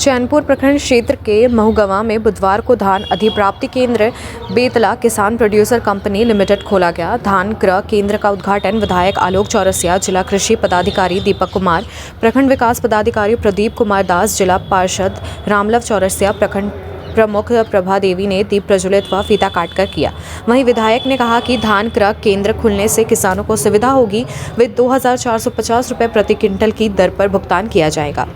चैनपुर प्रखंड क्षेत्र के महुगवा में बुधवार को धान अधिप्राप्ति केंद्र बेतला किसान प्रोड्यूसर कंपनी लिमिटेड खोला गया। धान क्रय केंद्र का उद्घाटन विधायक आलोक चौरसिया, जिला कृषि पदाधिकारी दीपक कुमार, प्रखंड विकास पदाधिकारी प्रदीप कुमार दास, जिला पार्षद रामलव चौरसिया, प्रखंड प्रमुख प्रभा देवी ने दीप प्रज्वलित व फीता काटकर किया। वहीं विधायक ने कहा कि धान क्रय केंद्र खुलने से किसानों को सुविधा होगी। वे 2450 रुपये प्रति क्विंटल की दर पर भुगतान किया जाएगा।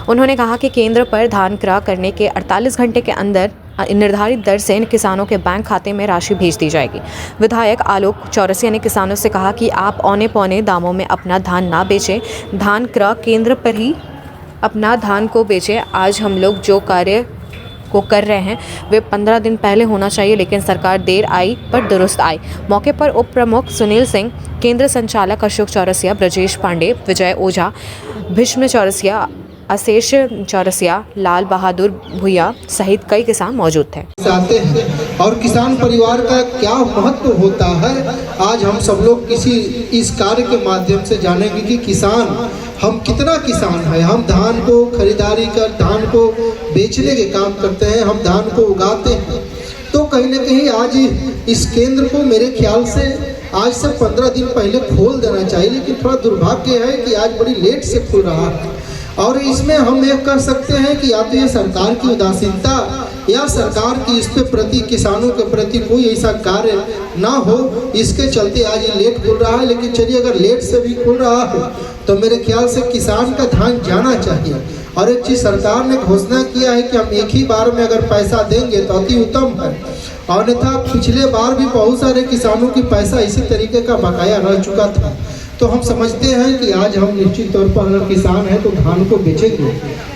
उन्होंने कहा कि केंद्र पर धान क्रय करने के 48 घंटे के अंदर निर्धारित दर से किसानों के बैंक खाते में राशि भेज दी जाएगी। विधायक आलोक चौरसिया ने किसानों से कहा कि आप औने पौने दामों में अपना धान ना बेचें, धान क्रय केंद्र पर ही अपना धान को बेचें। आज हम लोग जो कार्य को कर रहे हैं वे 15 दिन पहले होना चाहिए, लेकिन सरकार देर आई पर दुरुस्त आई। मौके पर उप प्रमुख सुनील सिंह, केंद्र संचालक अशोक चौरसिया, ब्रजेश पांडे, विजय ओझा, भीष्म चौरसिया, अशेष चौरसिया, लाल बहादुर भुइया सहित कई किसान मौजूद थे। आते हैं और किसान परिवार का क्या महत्व होता है, आज हम सब लोग इस कार्य के माध्यम से जानेंगे कि किसान हम कितना किसान है। हम धान को खरीदारी कर धान को बेचने के काम करते हैं, हम धान को उगाते हैं। तो कहीं ना कहीं आज इस केंद्र को मेरे ख्याल से आज से 15 दिन पहले खोल देना चाहिए, लेकिन थोड़ा दुर्भाग्य है कि आज बड़ी लेट से खुल रहा है। और इसमें हम ये कह सकते हैं कि या तो ये सरकार की उदासीनता या सरकार की इस पे प्रति किसानों के प्रति कोई ऐसा कार्य ना हो, इसके चलते आज ये लेट खुल रहा है। लेकिन चलिए, अगर लेट से भी खुल रहा है तो मेरे ख्याल से किसान का धान जाना चाहिए। और एक चीज़ सरकार ने घोषणा किया है कि हम एक ही बार में अगर पैसा देंगे तो अति उत्तम है। अन्यथा पिछले बार भी बहुत सारे किसानों की पैसा इसी तरीके का बकाया रह चुका था। तो हम समझते हैं कि आज हम निश्चित तौर पर अगर किसान हैं तो धान को बेचेंगे।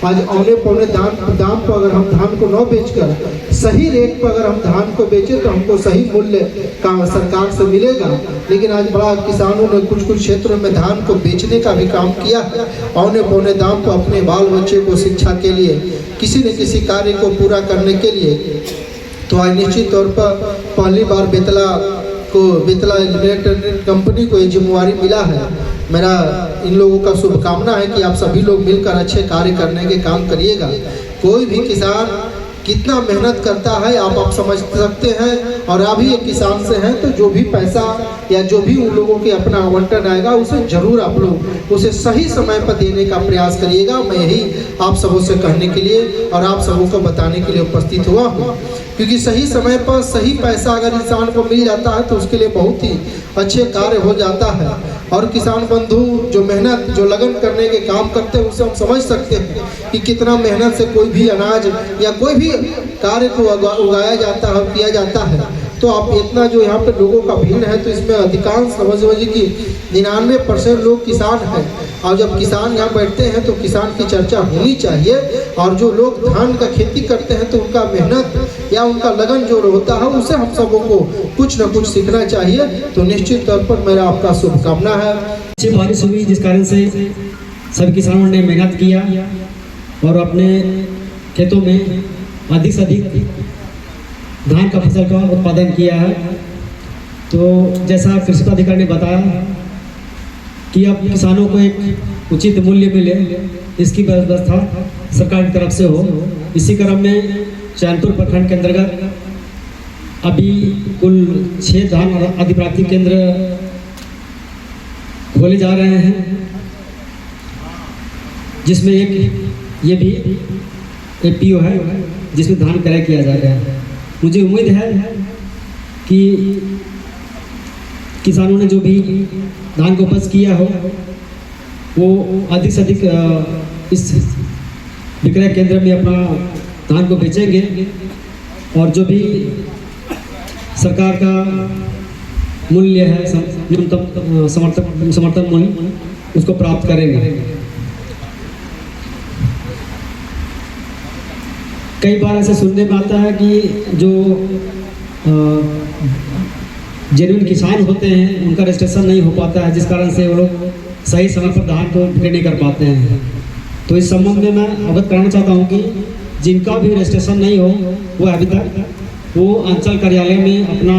आज औने पौने दाम पर अगर हम धान को न बेचकर सही रेट पर अगर हम धान को बेचें तो हमको सही मूल्य का सरकार से मिलेगा। लेकिन आज बड़ा किसानों ने कुछ क्षेत्रों में धान को बेचने का भी काम किया है, औने पौने दाम पर अपने बाल बच्चे को शिक्षा के लिए, किसी न किसी कार्य को पूरा करने के लिए। तो आज निश्चित तौर पर पहली बार बेतला लिमिटेड कंपनी को ये जिम्मेवारी मिला है। मेरा इन लोगों का शुभकामना है कि आप सभी लोग मिलकर अच्छे कार्य करने के काम करिएगा। कोई भी किसान कितना मेहनत करता है आप समझ सकते हैं। और अभी एक किसान से हैं तो जो भी पैसा या जो भी उन लोगों के अपना आवंटन आएगा उसे जरूर आप लोग उसे सही समय पर देने का प्रयास करिएगा। मैं यही आप सबों से कहने के लिए और आप सबों को बताने के लिए उपस्थित हुआ हूँ, क्योंकि सही समय पर सही पैसा अगर इंसान को मिल जाता है तो उसके लिए बहुत ही अच्छे कार्य हो जाता है। और किसान बंधु जो मेहनत जो लगन करने के काम करते हैं उससे हम समझ सकते हैं कि कितना मेहनत से कोई भी अनाज या कोई भी कार्य को उगाया जाता है, किया जाता है। तो आप इतना जो यहाँ पे लोगों का भीड़ है तो इसमें अधिकांश समझिए कि 99% लोग किसान हैं। और जब किसान यहाँ बैठते हैं तो किसान की चर्चा होनी चाहिए। और जो लोग धान का खेती करते हैं तो उनका मेहनत या उनका लगन जो होता है उसे हम सबों को कुछ न कुछ सीखना चाहिए। तो निश्चित तौर पर मेरा आपका शुभकामना है। अच्छी बारिश हुई जिस कारण से सभी किसानों ने मेहनत किया और अपने खेतों में अधिक से अधिक धान का फसल का उत्पादन किया है। तो जैसा कृषि पदाधिकारी ने बताया कि अब किसानों को एक उचित मूल्य मिले, इसकी व्यवस्था सरकार की तरफ से हो। इसी क्रम में चैनपुर प्रखंड के अंतर्गत अभी कुल 6 धान अधिप्राप्ति केंद्र खोले जा रहे हैं, जिसमें एक ये भी एक पीओ है जिसमें धान क्रय किया जा रहा है। मुझे उम्मीद है कि किसानों ने जो भी धान को उपज किया हो वो अधिक से अधिक इस विक्रय केंद्र में अपना धान को बेचेंगे और जो भी सरकार का मूल्य है न्यूनतम समर्थन मूल्य उसको प्राप्त करेंगे। कई बार ऐसे सुनने में आता है कि जो जेन्युइन किसान होते हैं उनका रजिस्ट्रेशन नहीं हो पाता है, जिस कारण से वो लोग सही समय पर धान को बिक्री नहीं कर पाते हैं। तो इस संबंध में मैं अवगत कराना चाहता हूं कि जिनका भी रजिस्ट्रेशन नहीं हो वो अभी तक वो अंचल कार्यालय में अपना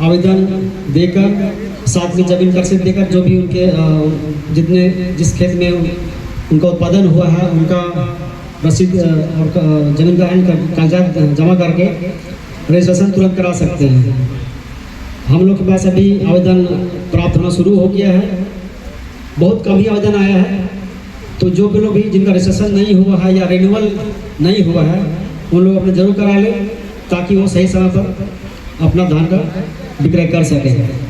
आवेदन देकर साथ में जमीन का रसीद देकर जो भी उनके जिस खेत में उनका उत्पादन हुआ है उनका रसीद और जमीन का कागजात जमा करके रजिस्ट्रेशन तुरंत करा सकते हैं। हम लोग के पास अभी आवेदन प्राप्त होना शुरू हो गया है, बहुत कम ही आवेदन आया है। तो जो भी लोग भी जिनका रजिस्ट्रेशन नहीं हुआ है या रिन्यूअल नहीं हुआ है उन लोग अपने जरूर करा लें, ताकि वो सही समय पर अपना धान का विक्रय कर सकें।